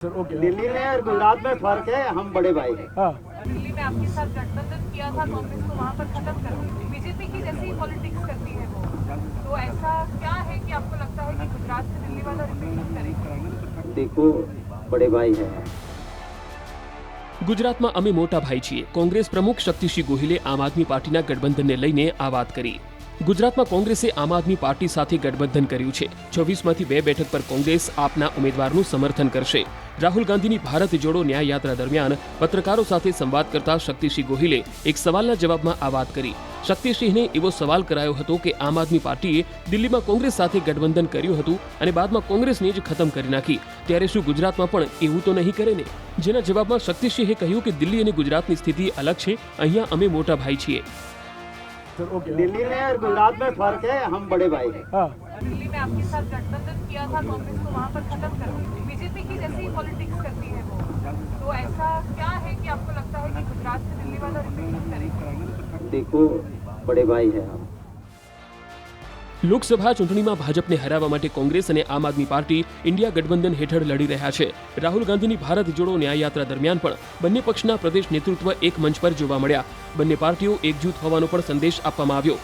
दिल्ली में और गुजरात में फर्क है, हम बड़े भाई हैं। दिल्ली में आपके साथ गठबंधन किया था, कांग्रेस को वहाँ पर खत्म कर दी। बीजेपी की जैसी पॉलिटिक्स करती है वो, तो ऐसा क्या है कि आपको लगता है कि गुजरात से दिल्ली वाला रिपीट करेंगे? देखो, बड़े भाई हैं। ગુજરાતમાં અમે મોટા ભાઈ છીએ. કોંગ્રેસ પ્રમુખ શક્તિસિંહ ગોહિલે આમ આદમી પાર્ટીના ગઠબંધનને લઈને આ વાત કરી. ગુજરાતમાં કોંગ્રેસે આમ આદમી પાર્ટી સાથે ગઠબંધન કર્યું છે. 26માંથી 2 બેઠક પર કોંગ્રેસ આપના ઉમેદવારનું સમર્થન કરશે. રાહુલ ગાંધીની ભારત જોડો ન્યાય યાત્રા દરમિયાન પત્રકારો સાથે સંવાદ કરતા શક્તિસિંહ ગોહિલે એક સવાલના જવાબમાં આ વાત કરી. શક્તિસિંહને એવો સવાલ કરાયો હતો કે આમ આદમી પાર્ટીએ દિલ્હીમાં કોંગ્રેસ સાથે ગઠબંધન કર્યું હતું અને બાદમાં કોંગ્રેસને જ ખતમ કરી નાખી, ત્યારે શું ગુજરાતમાં પણ એવું તો નહીં કરે ને? જેના જવાબમાં શક્તિસિંહે કહ્યું કે દિલ્હી અને ગુજરાતની સ્થિતિ અલગ છે, અહીંયા અમે મોટા ભાઈ છીએ. दिल्ली में और गुजरात में फर्क है, हम बड़े भाई हैं। दिल्ली में आपके साथ गठबंधन किया था, कांग्रेस को वहाँ पर खत्म कर दी। बीजेपी की जैसी पॉलिटिक्स करती है वो, तो ऐसा क्या है कि आपको लगता है कि गुजरात से दिल्ली वाला रिपीट करेंगे? देखो, बड़े भाई हैं हम। લોકસભા ચૂંટણીમાં ભાજપને હરાવવા માટે કોંગ્રેસ અને આમ આદમી પાર્ટી ઇન્ડિયા ગઠબંધન હેઠળ લડી રહ્યા છે. રાહુલ ગાંધીની ભારત જોડો ન્યાય યાત્રા દરમિયાન પણ બંને પક્ષના પ્રદેશ નેતૃત્વ એક મંચ પર જોવા મળ્યા. બંને પાર્ટીઓ એકજૂથ હોવાનો પણ સંદેશ આપવામાં આવ્યો.